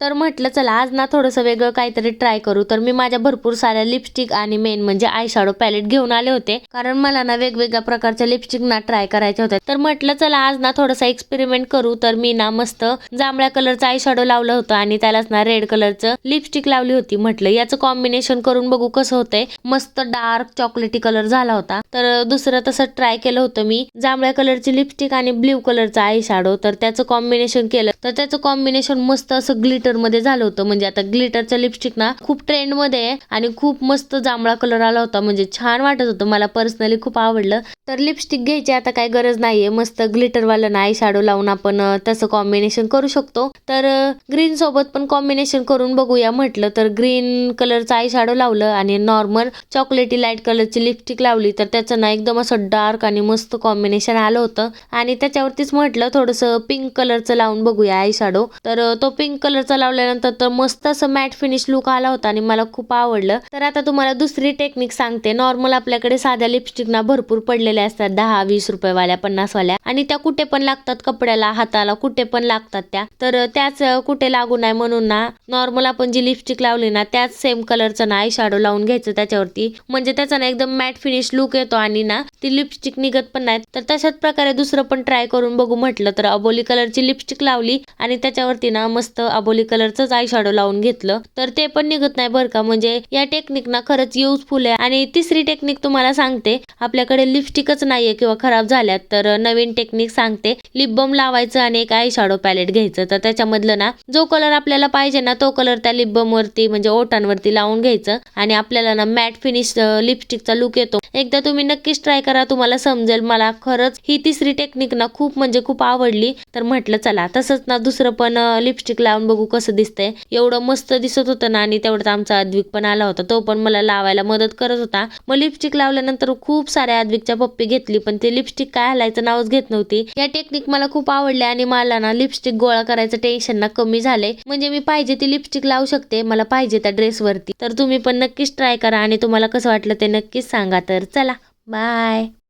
तर म्हटलं चला आज ना थोडंसं वेगळं काहीतरी ट्राय करू. तर मी माझ्या भरपूर साऱ्या लिपस्टिक आणि मेन म्हणजे आय शॅडो पॅलेट घेऊन आले होते, कारण मला ना वेगवेगळ्या प्रकारच्या लिपस्टिक ना ट्राय करायच्या होत्या. तर म्हटलं चला आज ना थोडासा एक्सपेरिमेंट करू. तर मी ना मस्त जांभळ्या कलरचं आय शॅडो लावलं होतं आणि त्यालाच ना रेड कलरचं लिपस्टिक लावली होती. म्हटलं याचं कॉम्बिनेशन करून बघू कसं होतंय. मस्त डार्क चॉकलेटी कलर झाला होता. तर दुसरं तसं ट्राय केलं होतं मी, जांभळ्या कलरची लिपस्टिक आणि ब्ल्यू कलरचा आय शॅडो. तर त्याचं कॉम्बिनेशन केलं तर त्याचं कॉम्बिनेशन मस्त असं ग्लिटर मध्ये झालं होतं. म्हणजे आता ग्लिटरचं लिपस्टिक ना खूप ट्रेंड मध्ये आहे आणि खूप मस्त जांभळा कलर आला होता. म्हणजे छान वाटत होतं, मला पर्सनली खूप आवडलं. तर लिपस्टिक घ्यायची आता काही गरज नाहीये, मस्त ग्लिटर वाला ना आय शॅडो लावून आपण तसं कॉम्बिनेशन करू शकतो. तर ग्रीन सोबत पण कॉम्बिनेशन करून बघूया म्हटलं. तर ग्रीन कलरचा आय शॅडो लावलं आणि नॉर्मल चॉकलेटी लाईट कलरची लिपस्टिक लावली. तर त्याचं ना एकदम असं डार्क आणि मस्त कॉम्बिनेशन आलं होतं. आणि त्याच्यावरतीच म्हटलं थोडंसं पिंक कलरचं लावून बघूया आय शॅडो. तर तो पिंक कलरचा लावल्यानंतर तर मस्त असं मॅट फिनिश लुक आला होता आणि मला खूप आवडलं. तर आता तुम्हाला दुसरी टेक्निक सांगते. नॉर्मल आपल्याकडे साध्या लिपस्टिक ना भरपूर पडलेल्या असतात, 10-20 रुपये वाल्या, 50 वाल्या, आणि त्या कुठे पण लागतात, कपड्याला, हाताला, कुठे पण लागतात त्या. तर त्याच कुठे लागू नये म्हणून ना नॉर्मल आपण जी लिपस्टिक लावली ना त्याच सेम कलरचं ना आय शॅडो लावून घ्यायचं त्याच्यावरती. म्हणजे त्याचा ना एकदम मॅट फिनिश लुक येतो आणि ना ती लिपस्टिक निघत पण नाही. तर तशाच प्रकारे दुसरं पण ट्राय करून बघू म्हटलं. तर अबोली कलरची लिपस्टिक लावली आणि त्याच्यावरती ना मस्त अबोली कलरचंच आय शॅडो लावून घेतलं. तर ते पण निघत नाही बरं का. म्हणजे या टेक्निक ना खरंच युजफुल आहे. आणि तिसरी टेक्निक तुम्हाला सांगते, आपल्याकडे लिपस्टिकच नाहीये किंवा खराब झाल्यात तर नवीन टेक्निक सांगते. लिप बाम लावायचं आणि एक आय शॅडो पॅलेट घ्यायचं. तर त्याच्यामधलं ना जो कलर आपल्याला पाहिजे ना तो कलर त्या लिप बाम वरती म्हणजे ओठांवरती लावून घ्यायचं आणि आपल्याला ना मॅट फिनिश लिपस्टिकचा लुक येतो. एकदा तुम्ही नक्कीच ट्राय करा, तुम्हाला समजेल. मला खरंच ही तिसरी टेक्निक ना खूप म्हणजे खूप आवडली. तर म्हटलं चला तसंच ना दुसरं पण लिपस्टिक लावून बघू कसं दिसतंय. एवढं मस्त दिसत होतं ना आणि तेवढंच आमचा अद्विक पण आला होता, तो पण मला लावायला मदत करत होता. मग लिपस्टिक लावल्यानंतर खूप साऱ्या अद्विकच्या पप्पी घेतली, पण ते लिपस्टिक काय हलायचं नावच घेत नव्हती. या टेक्निक मला खूप आवडली आणि मला ना लिपस्टिक गोळा करायचं टेन्शन ना कमी झालंय. म्हणजे मी पाहिजे ती लिपस्टिक लावू शकते, मला पाहिजे त्या ड्रेसवरती. तर तुम्ही पण नक्कीच ट्राय करा आणि तुम्हाला कसं वाटलं ते नक्कीच सांगा. तर चला बाय.